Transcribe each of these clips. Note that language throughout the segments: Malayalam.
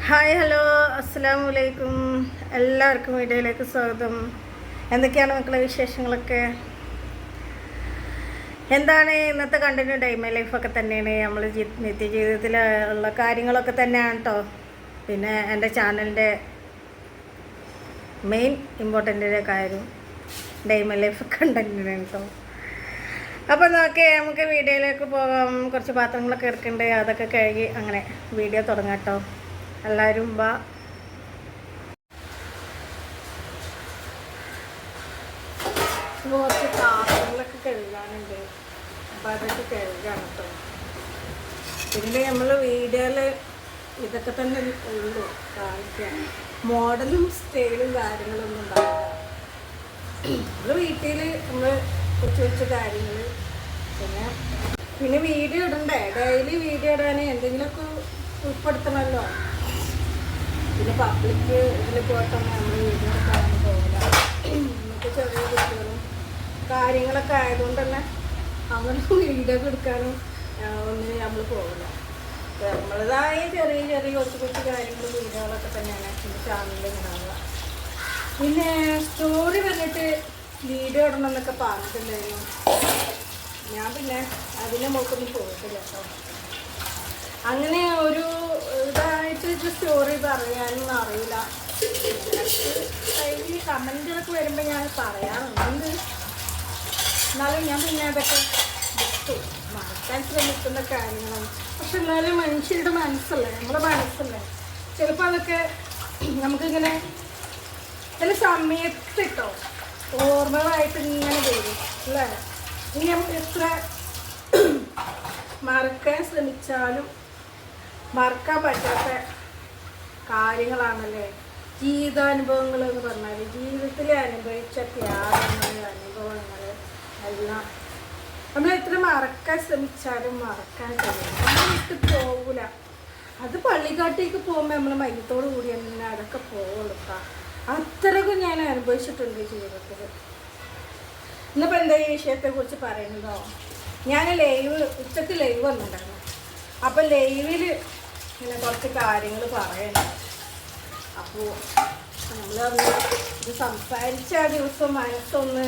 ഹായ് ഹലോ അസ്സലാമു അലൈക്കും. എല്ലാവർക്കും വീഡിയോയിലേക്ക് സ്വാഗതം. എന്തൊക്കെയാണ് മക്കളെ വിശേഷങ്ങളൊക്കെ? എന്താണ് ഇന്നത്തെ കണ്ടന്റ്? ഡൈമ ലൈഫൊക്കെ തന്നെയാണ്, നമ്മൾ നിത്യജീവിതത്തിൽ ഉള്ള കാര്യങ്ങളൊക്കെ തന്നെയാണ് കേട്ടോ. പിന്നെ എൻ്റെ ചാനലിൻ്റെ മെയിൻ ഇമ്പോർട്ടൻ്റ് കാര്യം ഡൈമ ലൈഫ് കണ്ടന്റിനാണ് കേട്ടോ. അപ്പോൾ നമുക്ക് വീഡിയോയിലേക്ക് പോകാം. കുറച്ച് പാത്രങ്ങളൊക്കെ എടുക്കുന്നുണ്ട്, അതൊക്കെ കഴുകി അങ്ങനെ വീഡിയോ തുടങ്ങാം കേട്ടോ. എല്ലാവരും വാ. കുറച്ച് പാത്രങ്ങളൊക്കെ കഴുകാനുണ്ട്, അപ്പോൾ അതൊക്കെ കഴുകാണ് കേട്ടോ. പിന്നെ നമ്മൾ വീഡിയോയിൽ ഇതൊക്കെ തന്നെ ഉള്ളൂ കാണിക്കാൻ. മോഡലും സ്റ്റൈലും കാര്യങ്ങളൊന്നും ഉണ്ടാവില്ല. നമ്മൾ വീട്ടിൽ നമ്മൾ കൊച്ചു കാര്യങ്ങൾ പിന്നെ വീഡിയോ ഇടണ്ടേ, ഡെയിലി വീഡിയോ ഇടാൻ എന്തെങ്കിലുമൊക്കെ ഉൾപ്പെടുത്തണമല്ലോ. പിന്നെ പബ്ലിക്ക് ഇതിൽ പോയിട്ടൊന്നും നമ്മൾ വീഡിയോ എടുക്കാനൊന്നും പോകില്ല. നമുക്ക് ചെറിയ കുട്ടികളും കാര്യങ്ങളൊക്കെ ആയതുകൊണ്ട് തന്നെ അങ്ങനെ വീഡിയോ എടുക്കാനും ഒന്നിനും നമ്മൾ പോകില്ല. നമ്മളതായ ചെറിയ കൊച്ചു കാര്യങ്ങൾ വീഡിയോകളൊക്കെ തന്നെയാണ് എൻ്റെ ചാനലിൽ ഉണ്ടാവുക. പിന്നെ സ്റ്റോറി വന്നിട്ട് വീഡിയോ ഇടണം എന്നൊക്കെ പറഞ്ഞിട്ടുണ്ടായിരുന്നു. ഞാൻ പിന്നെ അതിനെ നോക്കൊന്നും പോയിട്ടില്ല കേട്ടോ. അങ്ങനെ ഒരു ഇതായിട്ട് സ്റ്റോറി പറയാനൊന്നും അറിയില്ല. ഡെയിലി കമൻറ്റുകളൊക്കെ വരുമ്പോൾ ഞാൻ പറയാറുണ്ട്. എന്നാലും ഞാൻ പിന്നെ അതൊക്കെ വിട്ടു. മറക്കാൻ ശ്രമിക്കുന്ന കാര്യങ്ങളാണ്. പക്ഷെ എന്നാലും മനുഷ്യരുടെ മനസ്സല്ലേ, നമ്മുടെ മനസ്സല്ലേ, ചിലപ്പോൾ അതൊക്കെ നമുക്കിങ്ങനെ ചില സമയത്ത് കേട്ടോ ഓർമ്മകളായിട്ട് ഇങ്ങനെ വരും അല്ലേ. ഇനി നമ്മൾ എത്ര മറക്കാൻ ശ്രമിച്ചാലും മറക്കാൻ പറ്റാത്ത കാര്യങ്ങളാണല്ലേ ജീവിതാനുഭവങ്ങൾ എന്ന് പറഞ്ഞാൽ. ജീവിതത്തിൽ അനുഭവിച്ച ത്യാഗങ്ങൾ, അനുഭവങ്ങൾ എല്ലാം നമ്മൾ എത്ര മറക്കാൻ ശ്രമിച്ചാലും മറക്കാൻ കഴിയും. നമ്മൾ വിട്ട് പോകില്ല. അത് പള്ളിക്കാട്ടേക്ക് പോകുമ്പോൾ നമ്മൾ മയ്യത്തോടു കൂടി തന്നെ അതൊക്കെ പോകുള്ളൂ. അത്രക്കും ഞാൻ അനുഭവിച്ചിട്ടുണ്ട് ജീവിതത്തിൽ. ഇന്നിപ്പോൾ എന്താ ഈ വിഷയത്തെക്കുറിച്ച് പറയുന്നതോ, ഞാൻ ഉച്ചക്ക് ലൈവ് വന്നിട്ടുണ്ടായിരുന്നു. അപ്പം ലൈവിൽ ഇങ്ങനെ കുറച്ച് കാര്യങ്ങൾ പറയണം. അപ്പോൾ നമ്മൾ ഇത് സംസാരിച്ച ആ ദിവസം മനസ്സൊന്ന്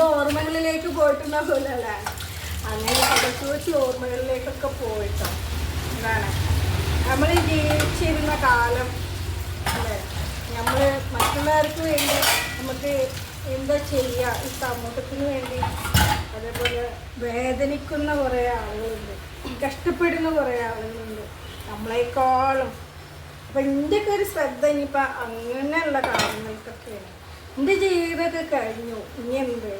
ഓർമ്മകളിലേക്ക് പോയിട്ടുണ്ടാവില്ലല്ലേ. അങ്ങനെ കുറച്ച് ഓർമ്മകളിലേക്കൊക്കെ പോയിട്ടോ. എന്താണ് നമ്മൾ ജീവിച്ചിരുന്ന കാലം അല്ലേ, നമ്മൾ മറ്റുള്ളവർക്ക് വേണ്ടി നമുക്ക് എന്താ ചെയ്യുക, ഈ സമൂഹത്തിന് വേണ്ടി. അതേപോലെ വേദനിക്കുന്ന കുറേ ആളുകളുണ്ട്, കഷ്ടപ്പെടുന്ന കുറേ ആളുകളുണ്ട് നമ്മളെക്കാളും. അപ്പം എൻ്റെയൊക്കെ ഒരു ശ്രദ്ധ ഇനിയിപ്പോൾ അങ്ങനെയുള്ള കാര്യങ്ങൾക്കൊക്കെയാണ്. എൻ്റെ ജീവിതമൊക്കെ കഴിഞ്ഞു, ഇനി എന്ത്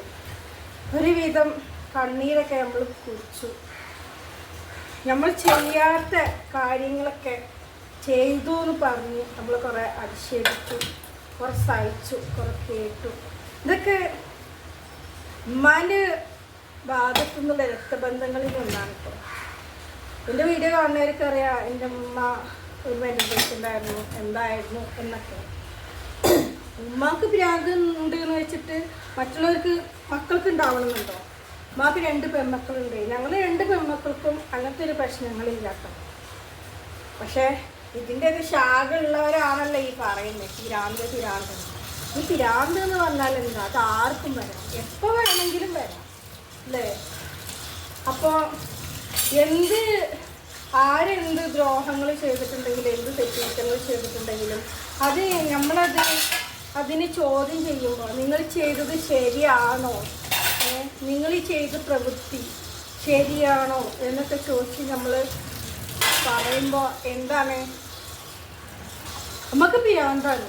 ഒരുവിധം കണ്ണീരൊക്കെ നമ്മൾ കുറിച്ചു. നമ്മൾ ചെയ്യാത്ത കാര്യങ്ങളൊക്കെ ചെയ്തു എന്ന് പറഞ്ഞ് നമ്മൾ കുറേ അധിക്ഷേപിച്ചു, കുറേ സഹിച്ചു, കുറേ കേട്ടു. ഇതൊക്കെ ഉമ്മാൻ്റെ ഭാഗത്തു നിന്നുള്ള രക്തബന്ധങ്ങളിൽ നിന്നാണ് ഇപ്പോൾ. എൻ്റെ വീഡിയോ കാണുന്നവർക്ക് അറിയാം എൻ്റെ ഉമ്മ ഒരു മെഡിറ്റേഷനിലായിരുന്നു, എന്തായിരുന്നു എന്നൊക്കെ. ഉമ്മാക്ക് ഭ്രാന്ത് ഉണ്ട് എന്ന് വെച്ചിട്ട് മറ്റുള്ളവർക്ക് മക്കൾക്ക് ഉണ്ടാവണമെന്നുണ്ടോ? ഉമ്മാക്ക് 2 പെൺമക്കളുണ്ട്. ഞങ്ങൾ 2 പെൺമക്കൾക്കും അങ്ങനത്തെ ഒരു പ്രശ്നങ്ങളില്ലാത്ത. പക്ഷേ ഇതിൻ്റെ ഒരു ശാഖ ഉള്ളവരാണല്ലോ ഈ പറയുന്നത് പിരാന്ത്. ഈ പിരാന്ത് എന്ന് പറഞ്ഞാൽ എന്താ, അത് ആർക്കും വരാം, എപ്പോൾ വേണമെങ്കിലും വരാം അല്ലേ. അപ്പോൾ ആരെന്ത് ദ്രോഹങ്ങൾ ചെയ്തിട്ടുണ്ടെങ്കിലും, എന്ത് തെറ്റുകുറ്റങ്ങൾ ചെയ്തിട്ടുണ്ടെങ്കിലും അത് അതിനെ ചോദ്യം ചെയ്യുമ്പോൾ നിങ്ങൾ ചെയ്തത് ശരിയാണോ, നിങ്ങൾ ചെയ്ത പ്രവൃത്തി ശരിയാണോ എന്നൊക്കെ ചോദിച്ച് നമ്മൾ പറയുമ്പോൾ എന്താണ്, നമുക്ക് പിരാന്താണ്.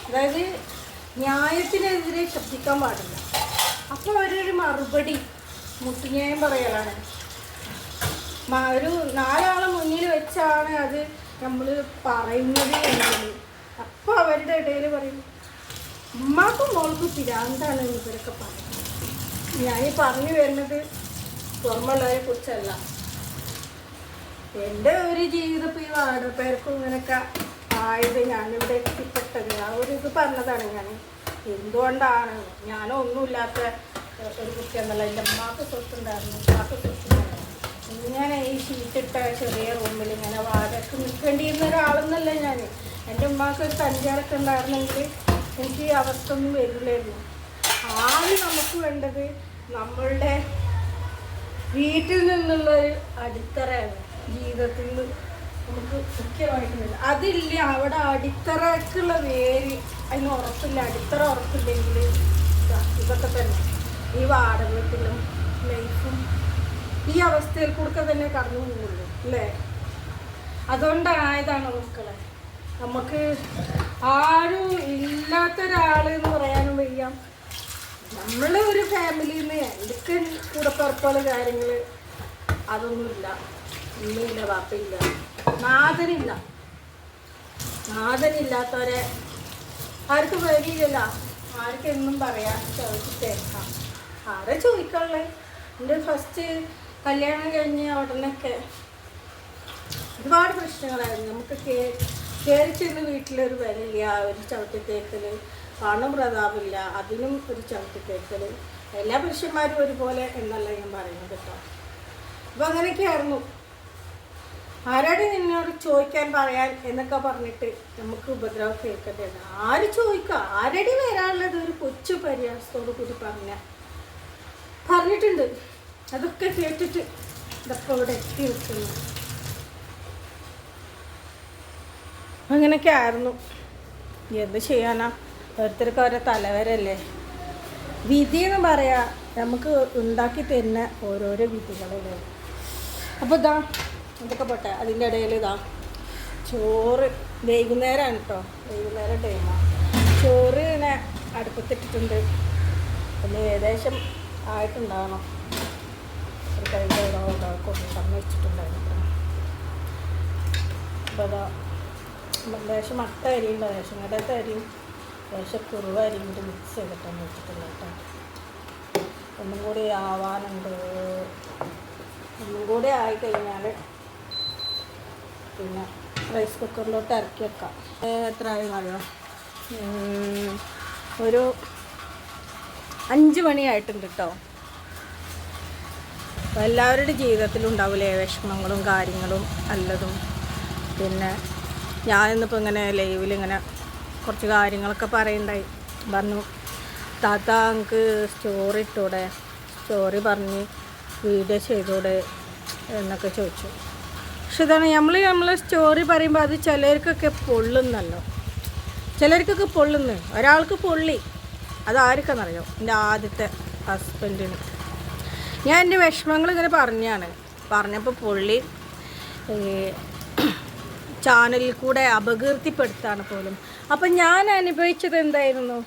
അതായത് ന്യായത്തിനെതിരെ ശബ്ദിക്കാൻ പാടില്ല. അപ്പോൾ അവരൊരു മറുപടി മുട്ടുന്യായം പറയലാണ്. ഒരു 4 ആളെ മുന്നിൽ വെച്ചാണ് അത് നമ്മൾ പറയുന്നത് എങ്കിൽ അപ്പോൾ അവരുടെ ഇടയിൽ പറയും ഉമ്മാക്കും മോൾക്കും പിരാന്താണ് എന്ന് ഇവരൊക്കെ പറയും. ഞാനീ പറഞ്ഞു വരുന്നത് പുറമുള്ളവരെ കുറിച്ചല്ല. എൻ്റെ ഒരു ജീവിതം ഇപ്പോൾ ഈ വാടകപ്പേർക്കും ഇങ്ങനെയൊക്കെ ആയത്, ഞാനിവിടെ എത്തിപ്പെട്ടത് ആ ഒരു ഇത് പറഞ്ഞതാണ്. ഞാൻ എന്തുകൊണ്ടാണ് ഞാനൊന്നുമില്ലാത്ത ഒരു കുട്ടി എന്നല്ല. എൻ്റെ അമ്മക്ക് സ്വത്തുണ്ടായിരുന്നു, ഉമ്മാക്ക് സ്വത്തുണ്ടായിരുന്നു. ഇങ്ങനെ ഈ ഷീറ്റിട്ട ചെറിയ റൂമിൽ ഇങ്ങനെ വാടകയ്ക്ക് നിൽക്കേണ്ടിയിരുന്ന ഒരാളെന്നല്ല ഞാൻ. എൻ്റെ ഉമ്മാക്ക് ഒരു സഞ്ചാരമൊക്കെ ഉണ്ടായിരുന്നെങ്കിൽ എനിക്ക് ഈ അവസ്ഥ ഒന്നും വരില്ലായിരുന്നു. ആദ്യം നമുക്ക് വേണ്ടത് നമ്മളുടെ വീട്ടിൽ നിന്നുള്ളൊരു അടിത്തറയാണ് ജീവിതത്തിൽ നമുക്ക് മുഖ്യമായിട്ട് വേണ്ടത്. അതില്ല, അവിടെ അടിത്തറക്കുള്ള വേര് അതിന് ഉറപ്പില്ല. അടിത്തറ ഉറപ്പില്ലെങ്കിൽ ഇതൊക്കെ തന്നെ ഈ വാടക വീട്ടിലും ലൈഫും ഈ അവസ്ഥയിൽ കൂടെ തന്നെ കടന്നു പോകുള്ളൂ അല്ലേ? അതുകൊണ്ടായതാണ് മക്കളെ. നമുക്ക് ആരും ഇല്ലാത്തൊരാളെന്ന് പറയാനും വയ്യ. നമ്മളെ ഒരു ഫാമിലിയിൽ നിന്ന് എനിക്ക് കൂടപ്പുറപ്പുള്ള കാര്യങ്ങൾ അതൊന്നുമില്ല. ഉമ്മയില്ല, വാപ്പയില്ല, നാഥനില്ല. നാഥനില്ലാത്തവരെ ആർക്കും വരില്ല, ആർക്കെന്നും പറയാം, ചോദിച്ചേക്കാം. ആരെ ചോദിക്കാനുള്ളത്? എൻ്റെ ഫസ്റ്റ് കല്യാണം കഴിഞ്ഞ് ഉടനൊക്കെ ഒരുപാട് പ്രശ്നങ്ങളായിരുന്നു. നമുക്ക് കയറി ചെന്ന് വീട്ടിലൊരു വിലയില്ല, ഒരു ചവിട്ടിത്തേക്കൽ, പണം പ്രതാപില്ല, അതിനും ഒരു ചവിട്ടിത്തേക്കൽ. എല്ലാ പുരുഷന്മാരും ഒരുപോലെ എന്നല്ല ഞാൻ പറയുന്നത് കേട്ടോ. അപ്പോൾ അങ്ങനെയൊക്കെയായിരുന്നു. ആരോട് നിന്നോട് ചോദിക്കാൻ പറയാൻ എന്നൊക്കെ പറഞ്ഞിട്ട് നമുക്ക് ഉപദ്രവം കേൾക്കേണ്ടത്. ആര് ചോദിക്കുക? ആരടി വരാനുള്ളത് ഒരു കൊച്ചു പരിഹാസത്തോടു കൂടി പറഞ്ഞിട്ടുണ്ട്. അതൊക്കെ കേട്ടിട്ട് ഇതൊക്കെ ഇവിടെ എത്തി നിൽക്കുന്നു. അങ്ങനെയൊക്കെ ആയിരുന്നു. എന്ത് ചെയ്യാനാ, ഓരോരുത്തർക്ക് ഓരോ തലവരല്ലേ. വിധി എന്ന് പറയാ നമുക്ക് ഉണ്ടാക്കി തരുന്ന ഓരോരോ വിധികളല്ലേ. അപ്പോൾ ഇതാ ഇതൊക്കെ പോട്ടെ. അതിൻ്റെ ഇടയിൽ ഇതാ ചോറ് വൈകുന്നേരമാണ് കേട്ടോ, വൈകുന്നേരം ടൈമാണ്. ചോറ് ഇങ്ങനെ അടുപ്പത്തിട്ടിട്ടുണ്ട്. പിന്നെ ഏകദേശം ആയിട്ടുണ്ടാകണം. ഒരു കൊണ്ടുവന്ന് വെച്ചിട്ടുണ്ടായിരുന്നു. അപ്പോൾ അതാ ലേശം മട്ട അരിയുണ്ട്, ലേശം കടത്തെ അരിയും ലേശം കുറുവ അരിയും കൂടി മിക്സ് ചെയ്തിട്ടാണ് വെച്ചിട്ടുള്ളത് കേട്ടോ. ഒന്നും കൂടി ആവാനുണ്ട്. ഒന്നും കൂടി ആയിക്കഴിഞ്ഞാൽ പിന്നെ റൈസ് കുക്കറിലോട്ട് ഇറക്കി വെക്കാം. എത്ര ആയി അറിയോ? ഒരു 5 മണിയായിട്ടുണ്ട് കേട്ടോ. അപ്പോൾ എല്ലാവരുടെ ജീവിതത്തിലും ഉണ്ടാവില്ലേ വിഷമങ്ങളും കാര്യങ്ങളും നല്ലതും. പിന്നെ ഞാനിന്നിപ്പോൾ ഇങ്ങനെ ലൈവിൽ ഇങ്ങനെ കുറച്ച് കാര്യങ്ങളൊക്കെ പറയുണ്ടായി. പറഞ്ഞു, താത്ത എനിക്ക് സ്റ്റോറി ഇട്ടൂടെ, സ്റ്റോറി പറഞ്ഞ് വീഡിയോ ചെയ്തൂടെ എന്നൊക്കെ ചോദിച്ചു. പക്ഷെ ഇതാണ് നമ്മളെ സ്റ്റോറി പറയുമ്പോൾ അത് ചിലർക്കൊക്കെ പൊള്ളുന്നല്ലോ. ചിലർക്കൊക്കെ പൊള്ളുന്നു. ഒരാൾക്ക് പൊള്ളി, അതാർക്കെന്നറിയോ? എൻ്റെ ആദ്യത്തെ ഹസ്ബൻഡിന്. ഞാൻ എൻ്റെ വിഷമങ്ങൾ ഇങ്ങനെ പറഞ്ഞപ്പോൾ പൊള്ളി ചാനലിൽ കൂടെ അപകീർത്തിപ്പെടുത്താണ് പോലും. അപ്പം ഞാൻ അനുഭവിച്ചത് എന്തായിരുന്നു?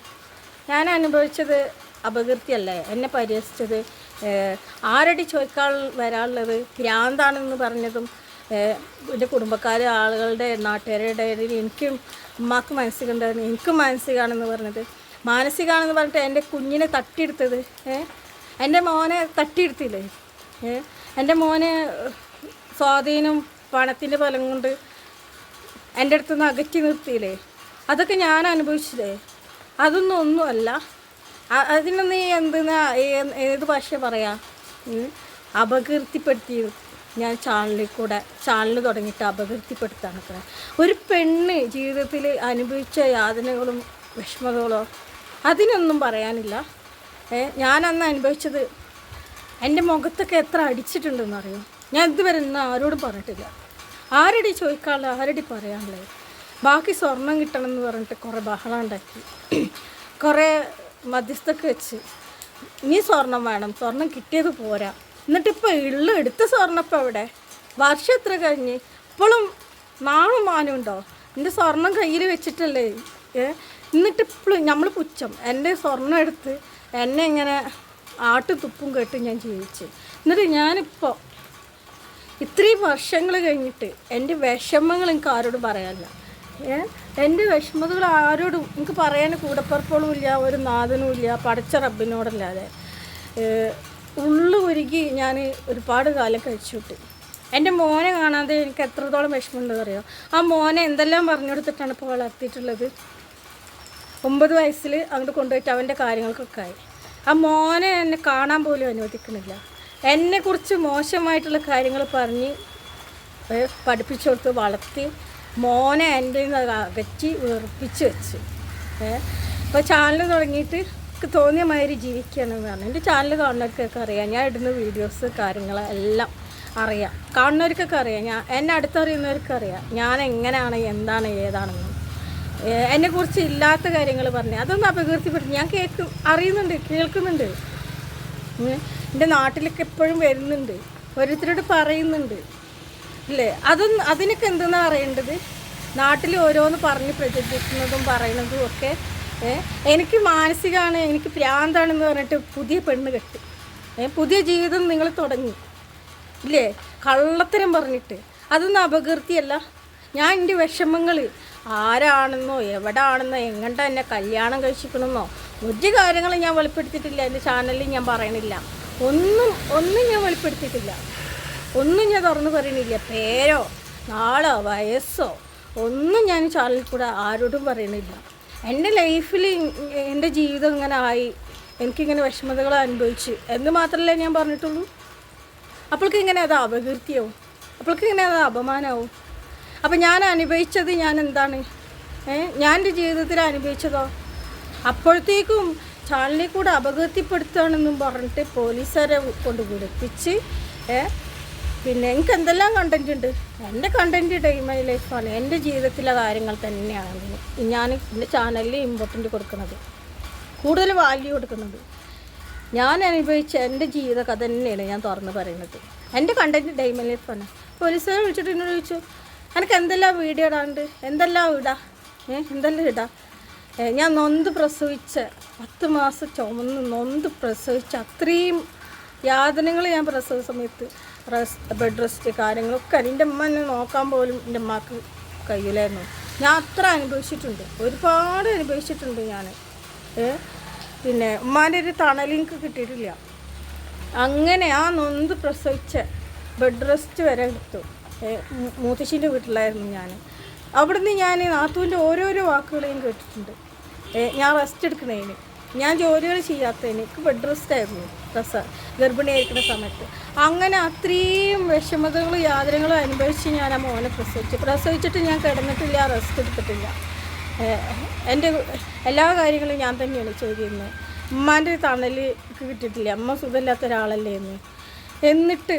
ഞാൻ അനുഭവിച്ചത് അപകീർത്തിയല്ലേ. എന്നെ പരിഹസിച്ചത്, ആരടി ചോദിക്കാൻ വരാനുള്ളത്, ഭ്രാന്താണെന്ന് പറഞ്ഞതും എൻ്റെ കുടുംബക്കാരെ, ആളുകളുടെ, നാട്ടുകാരുടെ ഇടയിൽ എനിക്കും ഉമ്മാക്ക് മാനസികമുണ്ടായിരുന്നു, എനിക്കും മാനസികമാണെന്ന് പറഞ്ഞത്. മാനസികമാണെന്ന് പറഞ്ഞിട്ട് എൻ്റെ കുഞ്ഞിനെ തട്ടിയെടുത്തത്, എൻ്റെ മോനെ തട്ടിയെടുത്തില്ലേ, എൻ്റെ മോനെ സ്വാധീനം പണത്തിൻ്റെ ബലം കൊണ്ട് എൻ്റെ അടുത്ത് നിന്ന് അകറ്റി നിർത്തിയില്ലേ, അതൊക്കെ ഞാൻ അനുഭവിച്ചില്ലേ. അതൊന്നും ഒന്നുമല്ല. അതിനൊന്നും എന്തെന്നാ ഏത് ഭാഷ പറയാം, അപകീർത്തിപ്പെടുത്തി ഞാൻ ചാനൽ തുടങ്ങിയിട്ട് അപകീർത്തിപ്പെടുത്താണ്. ഒരു പെണ്ണ് ജീവിതത്തിൽ അനുഭവിച്ച യാതനകളും വിഷമതകളോ അതിനൊന്നും പറയാനില്ല. ഞാനന്ന് അനുഭവിച്ചത് എൻ്റെ മുഖത്തൊക്കെ എത്ര അടിച്ചിട്ടുണ്ടെന്നറിയോ. ഞാൻ ഇതുവരെ ഇന്ന് ആരോടും പറഞ്ഞിട്ടില്ല. ആരടി ചോദിക്കാനുള്ള, ആരടി പറയാനുള്ളത്. ബാക്കി സ്വർണം കിട്ടണമെന്ന് പറഞ്ഞിട്ട് കുറേ ബഹളം ഉണ്ടാക്കി, കുറേ മധ്യസ്ഥക്ക് വെച്ച് ഇനി സ്വർണം വേണം, സ്വർണം കിട്ടിയത് പോരാ. എന്നിട്ടിപ്പോൾ എടുത്ത സ്വർണ്ണം ഇപ്പോൾ എവിടെ? വർഷം എത്ര കഴിഞ്ഞ് ഇപ്പോഴും നാളും മാനുണ്ടോ? എൻ്റെ സ്വർണം കയ്യിൽ വെച്ചിട്ടല്ലേ. എന്നിട്ടിപ്പോഴും നമ്മൾ പുച്ഛം. എൻ്റെ സ്വർണ്ണം എടുത്ത് എന്നെ ഇങ്ങനെ ആട്ടുതുപ്പും കേട്ട് ഞാൻ ജീവിച്ച്. എന്നിട്ട് ഞാനിപ്പോൾ ഇത്രയും വർഷങ്ങൾ കഴിഞ്ഞിട്ട് എൻ്റെ വിഷമങ്ങൾ എനിക്ക് ആരോടും പറയാനില്ല. എൻ്റെ വിഷമതകൾ ആരോടും എനിക്ക് പറയാൻ കൂടപ്പുറപ്പുകളും ഇല്ല, ഒരു നാഥനും ഇല്ല, പടച്ച റബ്ബിനോടല്ലാതെ. ഉള്ളു ഉരുകി ഞാൻ ഒരുപാട് കാലം കഴിച്ചു വിട്ട്. എൻ്റെ മോനെ കാണാതെ എനിക്ക് എത്രത്തോളം വിഷമമുണ്ടെന്ന് അറിയാം. ആ മോനെ എന്തെല്ലാം പറഞ്ഞു കൊടുത്തിട്ടാണ് ഇപ്പോൾ വളർത്തിയിട്ടുള്ളത്. 9 വയസ്സിൽ അങ്ങോട്ട് കൊണ്ടുപോയിട്ട് അവൻ്റെ കാര്യങ്ങൾക്കൊക്കെ ആയി. ആ മോനെ എന്നെ കാണാൻ പോലും അനുവദിക്കുന്നില്ല. എന്നെക്കുറിച്ച് മോശമായിട്ടുള്ള കാര്യങ്ങൾ പറഞ്ഞ് പഠിപ്പിച്ചു കൊടുത്ത് വളർത്തി മോനെ എൻ്റെ അകറ്റി വെറുപ്പിച്ച് വെച്ച്. ഇപ്പോൾ ചാനൽ തുടങ്ങിയിട്ട് എനിക്ക് തോന്നിയ മാതിരി ജീവിക്കുകയാണെന്ന് പറഞ്ഞു. എൻ്റെ ചാനൽ കാണുന്നവർക്കൊക്കെ അറിയാം, ഞാൻ ഇടുന്ന വീഡിയോസ് കാര്യങ്ങളെല്ലാം അറിയാം, കാണുന്നവർക്കൊക്കെ അറിയാം, എന്നെ അടുത്തറിയുന്നവർക്ക് അറിയാം ഞാൻ എങ്ങനെയാണ്, എന്താണ്, ഏതാണെന്ന്. എന്നെക്കുറിച്ച് ഇല്ലാത്ത കാര്യങ്ങൾ പറഞ്ഞ് അതൊന്നും അപകീർത്തിപ്പെട്ടു ഞാൻ അറിയുന്നുണ്ട്, കേൾക്കുന്നുണ്ട്. എൻ്റെ നാട്ടിലൊക്കെ എപ്പോഴും വരുന്നുണ്ട്, ഓരോരുത്തരോട് പറയുന്നുണ്ട് ഇല്ലേ. അതിനൊക്കെ എന്തെന്നാണ് അറിയേണ്ടത്? നാട്ടിൽ ഓരോന്ന് പറഞ്ഞ് പ്രചരിപ്പിക്കുന്നതും പറയുന്നതും ഒക്കെ എനിക്ക് മാനസികമാണ്, എനിക്ക് പ്രാന്താണെന്ന് പറഞ്ഞിട്ട് പുതിയ പെണ്ണ് കെട്ടി പുതിയ ജീവിതം നിങ്ങൾ തുടങ്ങി ഇല്ലേ, കള്ളത്തരം പറഞ്ഞിട്ട്. അതൊന്നും അപകീർത്തിയല്ല. ഞാൻ എൻ്റെ വിഷമങ്ങൾ ആരാണെന്നോ എവിടാണെന്നോ എങ്ങോട്ടാ എന്നെ കല്യാണം കഴിച്ചിക്കണമെന്നോ ഒരു കാര്യങ്ങൾ ഞാൻ വെളിപ്പെടുത്തിയിട്ടില്ല. എൻ്റെ ചാനലിൽ ഞാൻ പറയണില്ല, ഒന്നും ഞാൻ വെളിപ്പെടുത്തിയിട്ടില്ല, ഒന്നും ഞാൻ തുറന്നു പറയണില്ല. പേരോ നാളോ വയസ്സോ ഒന്നും ഞാൻ ചാനലിൽ കൂടെ ആരോടും പറയണില്ല. എൻ്റെ ലൈഫിൽ എൻ്റെ ജീവിതം ഇങ്ങനെ ആയി, എനിക്കിങ്ങനെ വിഷമതകൾ അനുഭവിച്ച് എന്ന് മാത്രമല്ലേ ഞാൻ പറഞ്ഞിട്ടുള്ളൂ. അപ്പോൾക്ക് ഇങ്ങനെ അത് അപകീർത്തിയാവും, അപ്പോൾക്ക് ഇങ്ങനെ അത് അപമാനമാവും. അപ്പം ഞാൻ അനുഭവിച്ചത് ഞാൻ എന്താണ്, ഞാൻ എൻ്റെ ജീവിതത്തിൽ അനുഭവിച്ചതോ അപ്പോഴത്തേക്കും ചാനലിൽ കൂടെ അപകീർത്തിപ്പെടുത്തുകയാണെന്നും പറഞ്ഞിട്ട് പോലീസുകാരെ കൊണ്ട് വിളിപ്പിച്ച് പിന്നെ എനിക്ക് എന്തെല്ലാം കണ്ടൻറ് ഉണ്ട്. എൻ്റെ കണ്ടൻറ് ഡേ മൈ ലൈഫാണ്, എൻ്റെ ജീവിതത്തിലെ കാര്യങ്ങൾ തന്നെയാണ് ഞാൻ എൻ്റെ ചാനലിൽ ഇമ്പോർട്ടൻ്റ് കൊടുക്കുന്നത്, കൂടുതൽ വാല്യൂ കൊടുക്കുന്നത്. ഞാൻ അനുഭവിച്ച എൻ്റെ ജീവിത കഥ തന്നെയാണ് ഞാൻ തുറന്ന് പറയുന്നത്. എൻ്റെ കണ്ടൻറ് ഡേ മൈ ലൈഫാണ്. പോലീസുകാർ വിളിച്ചിട്ട് എന്നോട് ചോദിച്ചു, എനിക്ക് എന്തെല്ലാം വീഡിയോ ഇടാണ്ട്, എന്തെല്ലാം ഇടാം. ഞാൻ നൊന്ത് പ്രസവിച്ച 10 മാസം ചുമന്ന് നൊന്ത് പ്രസവിച്ച അത്രയും യാതനകൾ ഞാൻ പ്രസവ സമയത്ത് ബെഡ് റെസ്റ്റ് കാര്യങ്ങളൊക്കെ എൻ്റെ അമ്മ എന്നെ നോക്കാൻ പോലും എൻ്റെ അമ്മക്ക് കഴിയില്ലായിരുന്നു. ഞാൻ അത്ര അനുഭവിച്ചിട്ടുണ്ട്, ഒരുപാട് അനുഭവിച്ചിട്ടുണ്ട് ഞാൻ. പിന്നെ ഉമ്മാൻ്റെ ഒരു തണൽ എനിക്ക് കിട്ടിയിട്ടില്ല. അങ്ങനെ ആ നൊന്ത് പ്രസവിച്ച ബെഡ് റെസ്റ്റ് വരെ എടുത്തു. മൂത്തശ്ശീൻ്റെ വീട്ടിലായിരുന്നു ഞാൻ. അവിടുന്ന് ഞാൻ നാത്തൂൻ്റെ ഓരോരോ വാക്കുകളെയും കേട്ടിട്ടുണ്ട്. ഞാൻ റെസ്റ്റ് എടുക്കുന്നതിന്, ഞാൻ ജോലികൾ ചെയ്യാത്തതിന്, എനിക്ക് ബെഡ് റെസ്റ്റായിരുന്നു ഗർഭിണിയായിരിക്കുന്ന സമയത്ത്. അങ്ങനെ അത്രയും വിഷമതകളും യാതനകളും അനുഭവിച്ച് ഞാൻ ആ മോനെ പ്രസവിച്ചിട്ട് ഞാൻ കിടന്നിട്ടില്ല, റെസ്റ്റ് എടുത്തിട്ടില്ല. എൻ്റെ എല്ലാ കാര്യങ്ങളും ഞാൻ തന്നെയാണ് ചെയ്തിരുന്നത്. ഉമ്മാൻ്റെ തണൽ കിട്ടിയിട്ടില്ല, അമ്മ സുഖമില്ലാത്ത ഒരാളല്ലേ എന്ന്. എന്നിട്ട്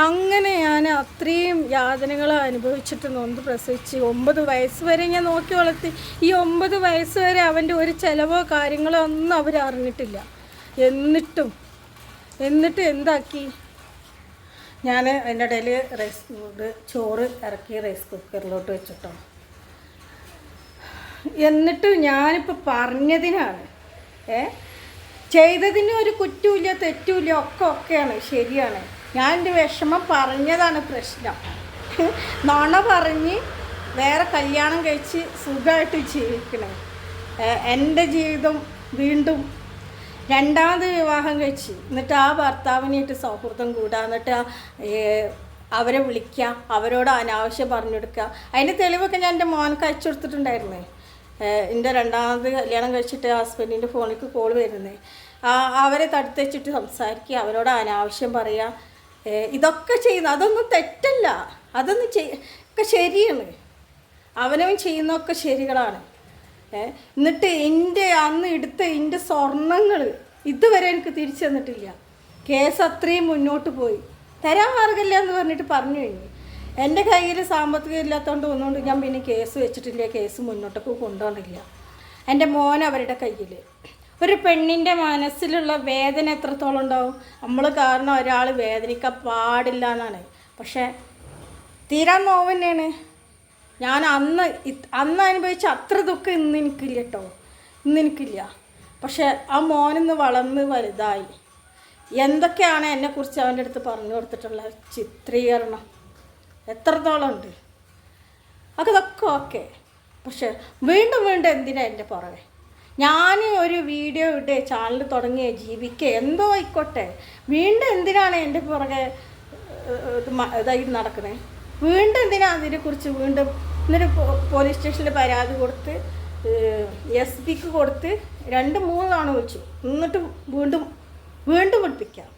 അങ്ങനെ ഞാൻ അത്രയും യാതനകൾ അനുഭവിച്ചിട്ട് നൊന്ത് പ്രസവിച്ച് 9 വയസ്സ് വരെ ഞാൻ നോക്കി വളർത്തി. ഈ 9 വയസ്സ് വരെ അവൻ്റെ ഒരു ചിലവോ കാര്യങ്ങളോ ഒന്നും അവർ അറിഞ്ഞിട്ടില്ല. എന്നിട്ട് എന്താക്കി, ഞാൻ അതിൻ്റെ ഇടയിൽ ചോറ് ഇറക്കി റൈസ് കുക്കറിലോട്ട് വെച്ചിട്ടോ. എന്നിട്ട് ഞാനിപ്പോൾ പറഞ്ഞതിനാണ്, ചെയ്തതിന് ഒരു കുറ്റമില്ല തെറ്റുമില്ല, ഒക്കെയാണ്, ശരിയാണ്. ഞാൻ എൻ്റെ വിഷമം പറഞ്ഞതാണ് പ്രശ്നം. നുണ പറഞ്ഞ് വേറെ കല്യാണം കഴിച്ച് സുഖമായിട്ട് ജീവിക്കണേ. എൻ്റെ ജീവിതം വീണ്ടും രണ്ടാമത് വിവാഹം കഴിച്ച്, എന്നിട്ട് ആ ഭർത്താവിനായിട്ട് സൗഹൃദം കൂടുക, എന്നിട്ട് അവരെ വിളിക്കുക, അവരോട് അനാവശ്യം പറഞ്ഞു കൊടുക്കുക. അതിൻ്റെ തെളിവൊക്കെ ഞാൻ എൻ്റെ മോനക്ക് അയച്ചു കൊടുത്തിട്ടുണ്ടായിരുന്നേ. എൻ്റെ രണ്ടാമത് കല്യാണം കഴിച്ചിട്ട് ഹസ്ബൻഡിൻ്റെ ഫോണിലേക്ക് കോൾ വരുന്നത്, അവരെ തടുത്ത് വെച്ചിട്ട് സംസാരിക്കുക, അവരോട് അനാവശ്യം പറയുക, ഇതൊക്കെ ചെയ്യുന്ന അതൊന്നും തെറ്റല്ല, അതൊന്നും ഒക്കെ ശരിയാണ്, അവനവൻ ചെയ്യുന്നതൊക്കെ ശരികളാണ്. എന്നിട്ട് അന്ന് എടുത്ത എൻ്റെ സ്വർണ്ണങ്ങൾ ഇതുവരെ എനിക്ക് തിരിച്ചു തന്നിട്ടില്ല. കേസ് അത്രയും മുന്നോട്ട് പോയി, തരാൻ മാർഗമില്ല എന്ന് പറഞ്ഞിട്ട് പറഞ്ഞു കഴിഞ്ഞു. എൻ്റെ കയ്യിൽ സാമ്പത്തികം ഇല്ലാത്തതുകൊണ്ട് ഒന്നുകൊണ്ട് ഞാൻ പിന്നെ കേസ് വെച്ചിട്ടില്ല, കേസ് മുന്നോട്ടൊക്കെ കൊണ്ടുപോകണില്ല. എൻ്റെ മോൻ അവരുടെ കയ്യിൽ. ഒരു പെണ്ണിൻ്റെ മനസ്സിലുള്ള വേദന എത്രത്തോളം ഉണ്ടാവും, നമ്മൾ കാരണം ഒരാൾ വേദനിക്കാൻ പാടില്ല എന്നാണ്. പക്ഷേ തീരാൻ നോവ് തന്നെയാണ്. ഞാൻ അന്ന് അനുഭവിച്ച അത്ര ദുഃഖം ഇന്ന് എനിക്കില്ല കേട്ടോ, ഇന്നെനിക്കില്ല. പക്ഷേ ആ മോനിന്ന് വളർന്ന് വലുതായി. എന്തൊക്കെയാണ് എന്നെക്കുറിച്ച് അവൻ്റെ അടുത്ത് പറഞ്ഞു കൊടുത്തിട്ടുള്ള ചിത്രീകരണം എത്രത്തോളം ഉണ്ട്, അതൊക്കെ ഓക്കെ. പക്ഷെ വീണ്ടും എന്തിനാ എൻ്റെ പുറകെ? ഞാൻ ഒരു വീഡിയോ ഇട്ട് ചാനൽ തുടങ്ങിയ ജീവിക്കുക എന്തോ ആയിക്കോട്ടെ, വീണ്ടും എന്തിനാണ് എൻ്റെ പുറകെ ഇതായി നടക്കണേ? വീണ്ടും എന്തിനാണ് അതിനെക്കുറിച്ച് വീണ്ടും എന്നിട്ട് പോലീസ് സ്റ്റേഷനിൽ പരാതി കൊടുത്ത് SP കൊടുത്ത് 2-3 തവണ വെച്ചു. എന്നിട്ട് വീണ്ടും പഠിപ്പിക്കാം.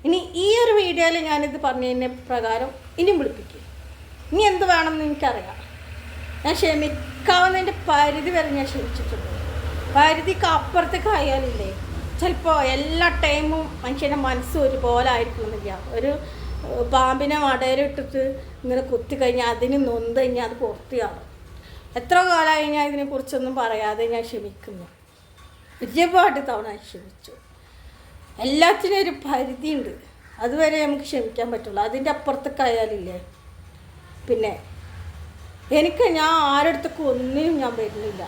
ഇനി ഈ ഒരു വീഡിയോയിൽ ഞാനിത് പറഞ്ഞതിൻ്റെ പ്രകാരം ഇനിയും വിളിപ്പിക്കും. ഇനി എന്ത് വേണമെന്ന് എനിക്കറിയാം. ഞാൻ ക്ഷമിക്കാവുന്നതിൻ്റെ പരിധി വരെ ഞാൻ ക്ഷമിച്ചിട്ടുണ്ട്. പരിധിക്ക് അപ്പുറത്തേക്ക് ആയാലില്ലേ ചിലപ്പോൾ എല്ലാ ടൈമും മനുഷ്യൻ്റെ മനസ്സ് ഒരുപോലെ ആയിരിക്കണമെന്നില്ല. ഒരു പാമ്പിനെ മടയിലിട്ടിട്ട് ഇങ്ങനെ കുത്തി കഴിഞ്ഞാൽ അതിന് നൊന്ത് കഴിഞ്ഞാൽ അത് പൂർത്തിയാവും. എത്ര കാലമായി ഞാൻ ഇതിനെക്കുറിച്ചൊന്നും പറയാതെ ഞാൻ ക്ഷമിക്കുന്നു. ഒരുപാട് തവണ ക്ഷമിച്ചു. എല്ലാത്തിനും ഒരു പരിധിയുണ്ട്, അതുവരെ നമുക്ക് ക്ഷമിക്കാൻ പറ്റുള്ളൂ. അതിൻ്റെ അപ്പുറത്തേക്ക് ആയാലില്ലേ പിന്നെ എനിക്ക് ഞാൻ ആരടുത്തേക്ക് ഒന്നിനും ഞാൻ വരുന്നില്ല.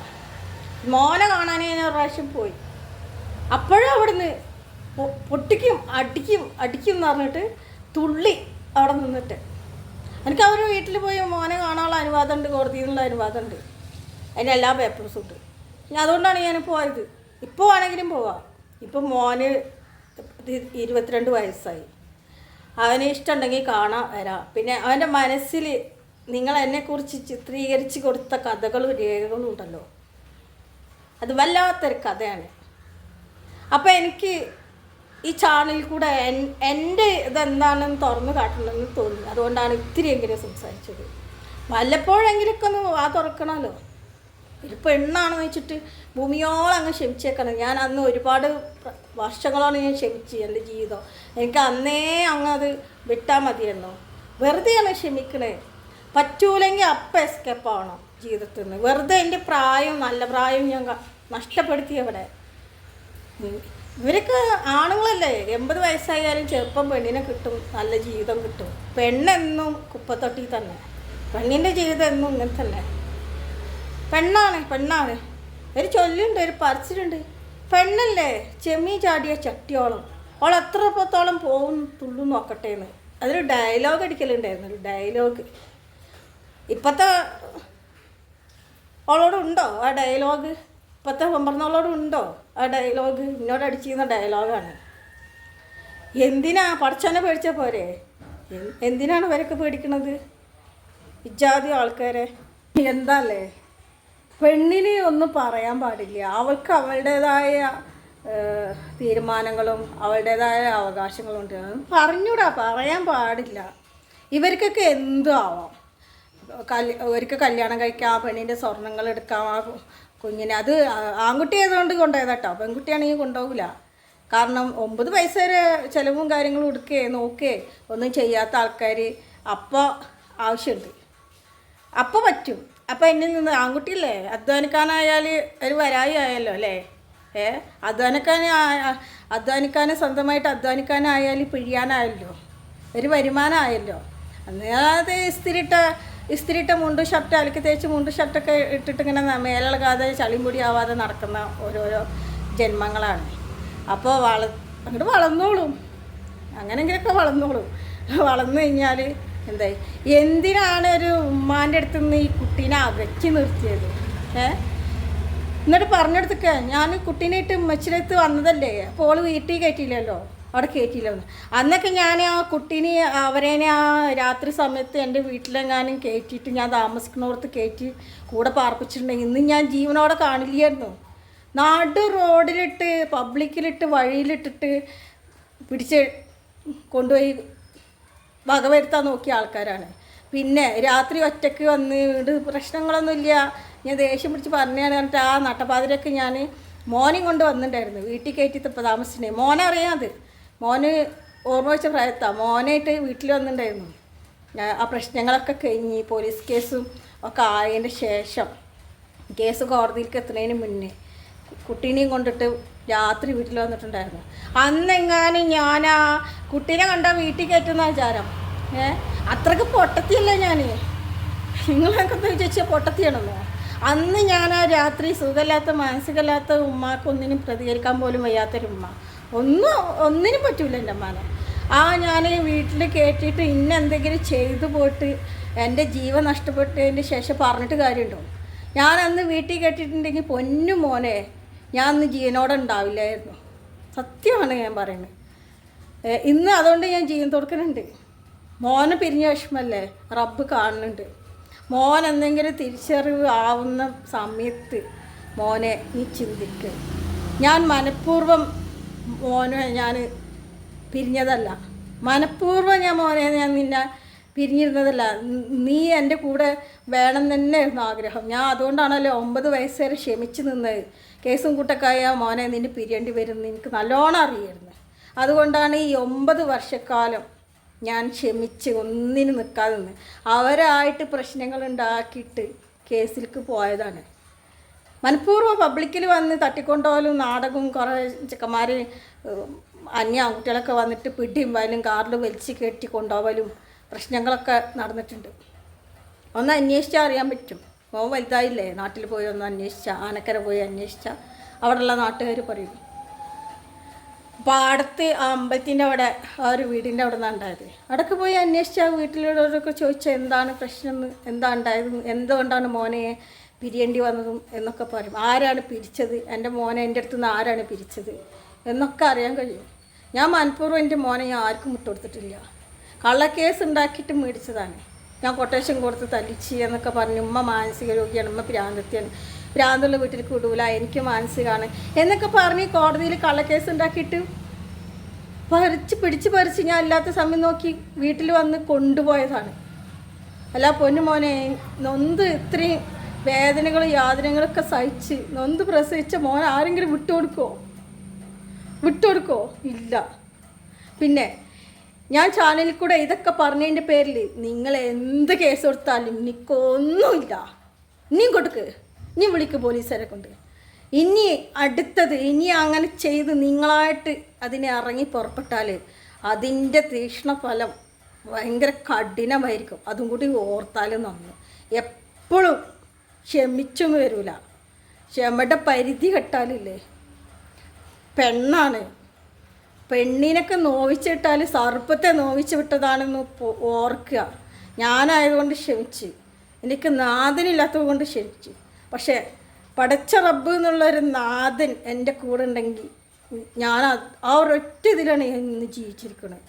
മോനെ കാണാൻ ഞാൻ ഒരു പ്രാവശ്യം പോയി. അപ്പോഴും അവിടുന്ന് പൊട്ടിക്കും അടിക്കും എന്ന് പറഞ്ഞിട്ട് തുള്ളി അവിടെ നിന്നിട്ട് എനിക്ക് അവരുടെ വീട്ടിൽ പോയി മോനെ കാണാനുള്ള അനുവാദമുണ്ട്, കോടതിയിൽ നിന്നുള്ള അനുവാദമുണ്ട്, അതിന് എല്ലാ പേപ്പേഴ്സും ഉണ്ട്. അതുകൊണ്ടാണ് ഞാൻ പോയത്. ഇപ്പോൾ ആണെങ്കിലും പോവാം. ഇപ്പം മോന് 22 വയസ്സായി. അവന് ഇഷ്ടമുണ്ടെങ്കിൽ കാണാൻ വരാം. പിന്നെ അവൻ്റെ മനസ്സിൽ നിങ്ങൾ എന്നെക്കുറിച്ച് ചിത്രീകരിച്ച് കൊടുത്ത കഥകളും രേഖകളും ഉണ്ടല്ലോ, അത് വല്ലാത്തൊരു കഥയാണ്. അപ്പോൾ എനിക്ക് ഈ ചാനലിൽ കൂടെ എൻ്റെ ഇതെന്താണെന്ന് തുറന്നു കാട്ടണമെന്ന് തോന്നി. അതുകൊണ്ടാണ് ഇത്തിരിയെങ്കിലും സംസാരിച്ചത്. വല്ലപ്പോഴെങ്കിലൊക്കെ ഒന്ന് തുറക്കണമല്ലോ. ഒരു പെണ്ണാണെന്ന് വെച്ചിട്ട് ഭൂമിയോളം അങ്ങ് ക്ഷമിച്ചേക്കണം. ഞാൻ അന്ന് ഒരുപാട് വർഷങ്ങളാണ് ഞാൻ ക്ഷമിച്ച് എൻ്റെ ജീവിതം. എനിക്ക് അന്നേ അങ്ങ് അത് വിട്ടാൽ മതിയെന്നോ. വെറുതെയാണ് ക്ഷമിക്കണേ. പറ്റൂലെങ്കിൽ അപ്പം എസ്കേപ്പ് ആവണം ജീവിതത്തിൽ നിന്ന്. വെറുതെ എൻ്റെ പ്രായം, നല്ല പ്രായം ഞാൻ നഷ്ടപ്പെടുത്തിയവിടെ. ഇവരൊക്കെ ആണുങ്ങളല്ലേ, 80 വയസ്സായാലും ചെറുപ്പം പെണ്ണിനെ കിട്ടും, നല്ല ജീവിതം കിട്ടും. പെണ്ണെന്നും കുപ്പത്തൊട്ടി തന്നെ. പെണ്ണിൻ്റെ ജീവിതം എന്നും ഇങ്ങനെ തന്നെ. പെണ്ണാണ്. ഒരു ചൊല്ലുണ്ട്, ഒരു പറച്ചിലുണ്ട്, പെണ്ണല്ലേ ചെമ്മീ ചാടിയ ചട്ടിയോളം അവൾ എത്രത്തോളം പോകും തുള്ളു നോക്കട്ടേന്ന്. അതൊരു ഡയലോഗ് അടിക്കലുണ്ടായിരുന്നു, ഒരു ഡയലോഗ്. ഇപ്പോഴത്തെ അവളോടുണ്ടോ ആ ഡയലോഗ്? ഇപ്പോഴത്തെ പെമ്പറന്നവളോടുണ്ടോ ആ ഡയലോഗ്? ഇന്നോട് അടിച്ചിരുന്ന ഡയലോഗാണ്. എന്തിനാ പഠിച്ചവനെ പേടിച്ചാൽ പോരെ? എന്തിനാണ് ഇവരൊക്കെ പേടിക്കണത്? ഇജാതി ആൾക്കാരെ. എന്താല്ലേ, പെണ്ണിന് ഒന്നും പറയാൻ പാടില്ല. അവൾക്ക് അവളുടേതായ തീരുമാനങ്ങളും അവളുടേതായ അവകാശങ്ങളും ഉണ്ട്. പറഞ്ഞൂടാ, പറയാൻ പാടില്ല. ഇവർക്കൊക്കെ എന്തും ആവാം. അവർക്ക് കല്യാണം കഴിക്കാം, ആ പെണ്ണിൻ്റെ സ്വർണ്ണങ്ങൾ എടുക്കാം, ആ കുഞ്ഞിനെ. അത് ആൺകുട്ടി ആയതുകൊണ്ട് കൊണ്ടുപോയതാട്ടോ. പെൺകുട്ടിയാണെങ്കിൽ കൊണ്ടുപോകില്ല. കാരണം 9 പൈസ വരെ ചിലവും കാര്യങ്ങളും എടുക്കുകയെ നോക്കുകയെ ഒന്നും ചെയ്യാത്ത ആൾക്കാർ അപ്പോൾ ആവശ്യമുണ്ട്, അപ്പോൾ പറ്റും. അപ്പോൾ എന്നിൽ നിന്ന് ആൺകുട്ടിയല്ലേ, അധ്വാനിക്കാനായാൽ ഒരു വരായി ആയല്ലോ അല്ലേ. അധ്വാനിക്കാൻ സ്വന്തമായിട്ട് അധ്വാനിക്കാനായാൽ പിഴിയാനായല്ലോ, ഒരു വരുമാനമായല്ലോ. അന്നേരത്തെ ഇസ്തിരിട്ട മുണ്ടും ഷർട്ട് അലക്കി തേച്ച് മുണ്ടും ഷർട്ടൊക്കെ ഇട്ടിട്ട് ഇങ്ങനെ മേലിളകാതെ ചളിയും പൊടി ആവാതെ നടക്കുന്ന ഓരോരോ ജന്മങ്ങളാണ്. അപ്പോൾ അങ്ങോട്ട് വളർന്നോളും, അങ്ങനെങ്കിലൊക്കെ വളർന്നോളും. വളർന്നു കഴിഞ്ഞാൽ എന്തായി? എന്തിനാണ് ഒരു ഉമ്മാൻ്റെ അടുത്ത് നിന്ന് ഈ കുട്ടീനെ അകറ്റി നിർത്തിയത്? എന്നിട്ട് പറഞ്ഞെടുത്തൊക്കെ ഞാൻ കുട്ടീനായിട്ട് ഉമ്മച്ചിനടുത്ത് വന്നതല്ലേ, അപ്പോൾ ഓള് വീട്ടിൽ കയറ്റിയില്ലല്ലോ, അവിടെ കയറ്റിയില്ലെന്ന്. അന്നൊക്കെ ഞാൻ ആ കുട്ടീനെ അവരേനെ ആ രാത്രി സമയത്ത് എൻ്റെ വീട്ടിലെങ്ങാനും കയറ്റിയിട്ട് ഞാൻ താമസിക്കുന്നിടത്ത് കയറ്റി കൂടെ പാർപ്പിച്ചിട്ടുണ്ടെങ്കിൽ ഇന്ന് ഞാൻ ജീവനോടെ കാണില്ലായിരുന്നു. നാട് റോഡിലിട്ട് പബ്ലിക്കിലിട്ട് വഴിയിലിട്ടിട്ട് പിടിച്ച് കൊണ്ടുപോയി വകവരുത്താൻ നോക്കിയ ആൾക്കാരാണ്. പിന്നെ രാത്രി ഒറ്റയ്ക്ക് വന്ന് വീട് പ്രശ്നങ്ങളൊന്നുമില്ല, ഞാൻ ദേഷ്യം പിടിച്ച് പറഞ്ഞാണ് പറഞ്ഞിട്ട് ആ നട്ടപ്പാതിരൊക്കെ ഞാൻ മോനെയും കൊണ്ട് വന്നിട്ടുണ്ടായിരുന്നു. വീട്ടിൽ കയറ്റിത്തപ്പോൾ താമസിച്ചിട്ടുണ്ടായി. മോനെ അറിയാതെ, മോന് ഓർമ്മ വെച്ച പ്രായത്താണ് മോനായിട്ട് വീട്ടിൽ വന്നിട്ടുണ്ടായിരുന്നു. ആ പ്രശ്നങ്ങളൊക്കെ കഴിഞ്ഞ് പോലീസ് കേസും ഒക്കെ ആയതിൻ്റെ ശേഷം, കേസ് കോടതിയിലേക്ക് എത്തുന്നതിന് മുന്നേ കുട്ടീനെയും കൊണ്ടിട്ട് രാത്രി വീട്ടിൽ വന്നിട്ടുണ്ടായിരുന്നു. അന്നെങ്ങാനും ഞാൻ ആ കുട്ടീനെ കണ്ടാൽ വീട്ടിൽ കയറ്റുന്ന വിചാരം. അത്രയ്ക്ക് പൊട്ടത്തിയല്ല ഞാൻ. നിങ്ങളൊക്കെ വിചാരിച്ചാൽ പൊട്ടത്തിയാണെന്നോ? അന്ന് ഞാൻ ആ രാത്രി സുഖമില്ലാത്ത മാനസികമില്ലാത്ത ഉമ്മാക്കൊന്നിനും പ്രതികരിക്കാൻ പോലും വയ്യാത്തൊരു ഉമ്മ. ഒന്നിനും പറ്റൂല എൻ്റെ അമ്മാനെ. ഞാൻ വീട്ടിൽ കയറ്റിയിട്ട് എന്തെങ്കിലും ചെയ്തു പോയിട്ട് എൻ്റെ ജീവൻ നഷ്ടപ്പെട്ടതിന് ശേഷം പറഞ്ഞിട്ട് കാര്യമുണ്ടോ? ഞാൻ അന്ന് വീട്ടിൽ കയറ്റിയിട്ടുണ്ടെങ്കിൽ പൊന്നു മോനെ ഞാൻ അന്ന് ജീവനോടെ ഉണ്ടാവില്ലായിരുന്നു. സത്യമാണ് ഞാൻ പറയുന്നത്. ഇന്ന് അതുകൊണ്ട് ഞാൻ ജീവൻ കൊടുക്കുന്നുണ്ട്. മോനെ പിരിഞ്ഞ വിഷമല്ലേ റബ്ബ് കാണുന്നുണ്ട്. മോൻ എന്തെങ്കിലും തിരിച്ചറിവ് ആവുന്ന സമയത്ത് മോനെ നീ ചിന്തിക്കുക. ഞാൻ മനഃപൂർവ്വം മോനെ ഞാൻ പിരിഞ്ഞതല്ല. മനഃപൂർവ്വം ഞാൻ മോനെ ഞാൻ നിന്നെ പിരിഞ്ഞിരുന്നതല്ല. നീ എൻ്റെ കൂടെ വേണം തന്നെയായിരുന്നു ആഗ്രഹം. ഞാൻ അതുകൊണ്ടാണല്ലോ 9 വയസ്സ് വരെ ക്ഷമിച്ച് നിന്നത്. കേസും കൂട്ടക്കായ മോനെ നിന്നെ പിരിയേണ്ടി വരുമെന്ന് എനിക്ക് നല്ലോണം അറിയായിരുന്നു. അതുകൊണ്ടാണ് ഈ 9 വർഷക്കാലം ഞാൻ ക്ഷമിച്ച് ഒന്നിനും നിൽക്കാതെ നിന്ന്. അവരായിട്ട് പ്രശ്നങ്ങൾ ഉണ്ടാക്കിയിട്ട് കേസിലേക്ക് പോയതാണ്. മനഃപൂർവ്വം പബ്ലിക്കിൽ വന്ന് തട്ടിക്കൊണ്ടുപോലും നാടകവും കുറേ ചെക്കന്മാർ അന്യ ആൺകുട്ടികളൊക്കെ വന്നിട്ട് പിടിയും വയലും കാറിൽ വലിച്ച് കെട്ടി കൊണ്ടുപോകലും പ്രശ്നങ്ങളൊക്കെ നടന്നിട്ടുണ്ട്. ഒന്ന് അന്വേഷിച്ചാൽ അറിയാൻ പറ്റും. മോൻ വലുതായില്ലേ, നാട്ടിൽ പോയി ഒന്ന് അന്വേഷിച്ചാൽ, ആനക്കര പോയി അന്വേഷിച്ചാൽ അവിടെയുള്ള നാട്ടുകാർ പറയും. പാടത്ത് ആ അമ്പലത്തിൻ്റെ അവിടെ ആ ഒരു വീടിൻ്റെ അവിടെ നിന്നാണ് ഉണ്ടായത്. അവിടെയൊക്കെ പോയി അന്വേഷിച്ചാൽ വീട്ടിലുള്ളവരൊക്കെ ചോദിച്ചാൽ എന്താണ് പ്രശ്നം എന്ന്, എന്താ ഉണ്ടായതും, എന്തുകൊണ്ടാണ് മോനെ പിരിയേണ്ടി വന്നതും എന്നൊക്കെ പറയും. ആരാണ് പിരിച്ചത്, എൻ്റെ മോനെ എൻ്റെ അടുത്ത് നിന്ന് ആരാണ് പിരിച്ചത് എന്നൊക്കെ അറിയാൻ കഴിയും. ഞാൻ മനഃപൂർവ്വം എൻ്റെ മോനെ ഞാൻ ആർക്കും വിട്ടുകൊടുത്തിട്ടില്ല. കള്ളക്കേസ് ഉണ്ടാക്കിയിട്ട് മേടിച്ചതാണ്. ഞാൻ കൊട്ടേഷൻ കൊടുത്ത് തല്ലിച്ച് എന്നൊക്കെ പറഞ്ഞു. ഉമ്മ മാനസിക രോഗിയാണ്, ഉമ്മ ഭ്രാന്തത്തിയാണ്, ഭ്രാന്തുള്ള വീട്ടിലേക്ക് വിടൂല, എനിക്ക് മാനസികമാണ് എന്നൊക്കെ പറഞ്ഞ് കോടതിയിൽ കള്ളക്കേസ് ഉണ്ടാക്കിയിട്ട് പിടിച്ച് പറിച്ച് ഞാൻ അല്ലാത്ത സമയം നോക്കി വീട്ടിൽ വന്ന് കൊണ്ടുപോയതാണ്. അല്ല പൊന്നു മോനെ, നൊന്ത് ഇത്രയും വേദനകളും യാതനകളൊക്കെ സഹിച്ച് നൊന്ത് പ്രസവിച്ച മോൻ ആരെങ്കിലും വിട്ടുകൊടുക്കോ? ഇല്ല. പിന്നെ ഞാൻ ചാനലിൽ കൂടെ ഇതൊക്കെ പറഞ്ഞതിൻ്റെ പേരിൽ നിങ്ങൾ എന്ത് കേസ് കൊടുത്താലും എനിക്കൊന്നുമില്ല. ഇനിയും കൊടുക്ക്, ഇനി വിളിക്ക് പോലീസുകാരെ കൊണ്ട്. ഇനി അടുത്തത് ഇനി അങ്ങനെ ചെയ്ത് നിങ്ങളായിട്ട് അതിനെ ഇറങ്ങി പുറപ്പെട്ടാൽ അതിൻ്റെ തീക്ഷ്ണഫലം ഭയങ്കര കഠിനമായിരിക്കും. അതും കൂടി ഓർത്താലും നന്നു. എപ്പോഴും ക്ഷമിച്ചൊന്നും വരില്ല. ക്ഷമയുടെ പരിധി കെട്ടാലില്ലേ, പെണ്ണാണ്. പെണ്ണിനൊക്കെ നോവിച്ചിട്ടാൽ സർപ്പത്തെ നോവിച്ച് വിട്ടതാണെന്ന് ഓർക്കുക. ഞാനായതുകൊണ്ട് ക്ഷമിച്ച്, എനിക്ക് നാഥനില്ലാത്തത് കൊണ്ട് ക്ഷമിച്ച്. പക്ഷേ പടച്ച റബ്ബ് എന്നുള്ളൊരു നാഥൻ എൻ്റെ കൂടെ ഉണ്ടെങ്കിൽ ഞാൻ ആ ഒരൊറ്റ ഇതിലാണ് ഞാൻ ഇന്ന് ജീവിച്ചിരിക്കുന്നത്.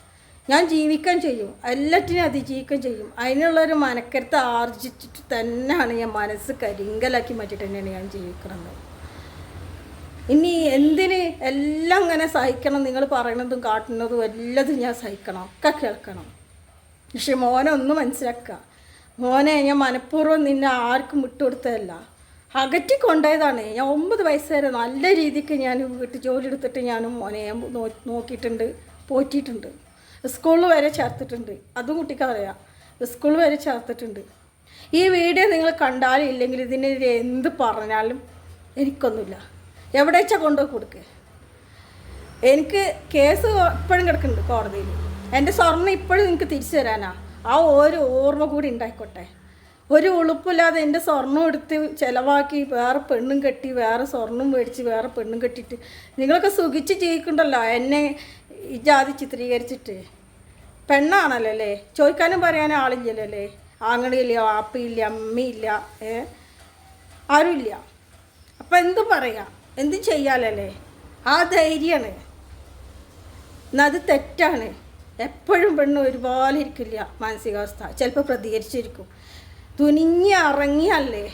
ഞാൻ ജീവിക്കാൻ ചെയ്യും, എല്ലാറ്റിനും അതിജീവിക്കാൻ ചെയ്യും. അതിനുള്ളൊരു മനക്കരുത്ത് ആർജിച്ചിട്ട് തന്നെയാണ് ഞാൻ മനസ്സ് കരിങ്കലാക്കി മാറ്റിയിട്ട് തന്നെയാണ് ഞാൻ ജീവിക്കുന്നത്. ഇനി എന്തിന് എല്ലാം ഇങ്ങനെ സഹിക്കണം? നിങ്ങൾ പറയണതും കാട്ടുന്നതും എല്ലാതും ഞാൻ സഹിക്കണം, ഒക്കെ കേൾക്കണം. പക്ഷെ മോനെ ഒന്ന് മനസ്സിലാക്കുക, മോനെ ഞാൻ മനഃപൂർവ്വം നിന്നെ ആർക്കും വിട്ടുകൊടുത്തതല്ല, അകറ്റി കൊണ്ടുപോയതാണ്. ഞാൻ 9 വയസ്സ് വരെ നല്ല രീതിക്ക് ഞാൻ വീട്ടിൽ ജോലി എടുത്തിട്ട് ഞാനും മോനെ നോക്കിയിട്ടുണ്ട്, പോറ്റിയിട്ടുണ്ട്. സ്കൂളിൽ വരെ ചേർത്തിട്ടുണ്ട്. അതും കുട്ടിക്ക് അറിയാം, സ്കൂളിൽ വരെ ചേർത്തിട്ടുണ്ട്. ഈ വീഡിയോ നിങ്ങൾ കണ്ടാലും ഇല്ലെങ്കിൽ ഇതിനെതിരെ എന്ത് പറഞ്ഞാലും എനിക്കൊന്നുമില്ല. എവിടെ വെച്ചാൽ കൊണ്ടുപോയി കൊടുക്കുക. എനിക്ക് കേസ് ഇപ്പോഴും കിടക്കുന്നുണ്ട് കോടതിയിൽ. എൻ്റെ സ്വർണ്ണം ഇപ്പോഴും എനിക്ക് തിരിച്ചു തരാനാ. ആ ഒരു ഓർമ്മ കൂടി ഉണ്ടായിക്കോട്ടെ. ഒരു ഉളുപ്പില്ലാതെ എൻ്റെ സ്വർണ്ണം എടുത്ത് ചിലവാക്കി വേറെ പെണ്ണും കെട്ടി, വേറെ സ്വർണ്ണം മേടിച്ച് വേറെ പെണ്ണും കെട്ടിയിട്ട് നിങ്ങളൊക്കെ സുഖിച്ച് ജീവിക്കണ്ടല്ലോ. എന്നെ ഈ ജാതി ചിത്രീകരിച്ചിട്ട്. പെണ്ണാണല്ലോ അല്ലേ, ചോദിക്കാനും പറയാനും ആളില്ലല്ലോ അല്ലേ. ആങ്ങളില്ല, വാപ്പയില്ല, അമ്മയില്ല, ആരുമില്ല. അപ്പം എന്തും പറയാം, എന്തും ചെയ്യാലല്ലേ. ആ ധൈര്യമാണ്. എന്നത് തെറ്റാണ്. എപ്പോഴും പെണ്ണ് ഒരുപോലെ ഇരിക്കില്ല മാനസികാവസ്ഥ. ചിലപ്പോൾ പ്രതികരിച്ചിരിക്കും. തുനിഞ്ഞ് ഇറങ്ങിയല്ലേ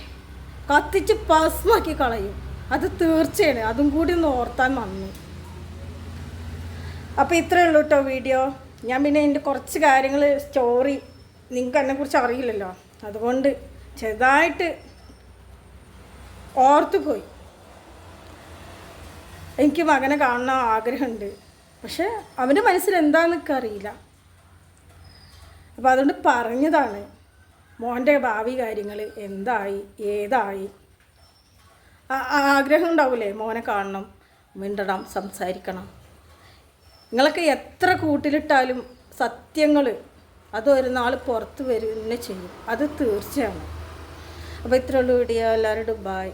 കത്തിച്ച് ഭസ്മാക്കി കളയും. അത് തീർച്ചയാണ്. അതും കൂടി ഒന്ന് ഓർത്താൻ വന്നു. അപ്പോൾ ഇത്രയേ ഉള്ളൂ കേട്ടോ വീഡിയോ. ഞാൻ പിന്നെ എൻ്റെ കുറച്ച് കാര്യങ്ങൾ സ്റ്റോറി നിങ്ങൾക്ക് എന്നെക്കുറിച്ച് അറിയില്ലല്ലോ, അതുകൊണ്ട് ചെറുതായിട്ട് ഓർത്തുപോയി. എനിക്ക് മകനെ കാണാൻ ആഗ്രഹമുണ്ട്, പക്ഷെ അവൻ്റെ മനസ്സിൽ എന്താണെന്നൊക്കെ അറിയില്ല. അപ്പോൾ അതുകൊണ്ട് പറഞ്ഞതാണ്. മോൻ്റെ ഭാവി കാര്യങ്ങൾ എന്തായി, ഏതായി, ആഗ്രഹം ഉണ്ടാവില്ലേ മോനെ കാണണം, മിണ്ടണം, സംസാരിക്കണം. നിങ്ങളൊക്കെ എത്ര കൂട്ടിലിട്ടാലും സത്യങ്ങൾ അതൊരു നാൾ പുറത്ത് വരുന്നേ ചെയ്യും, അത് തീർച്ചയാണ്. അപ്പോൾ ഇത്രയുള്ള വീഡിയോ. എല്ലാവരോടും ബൈ.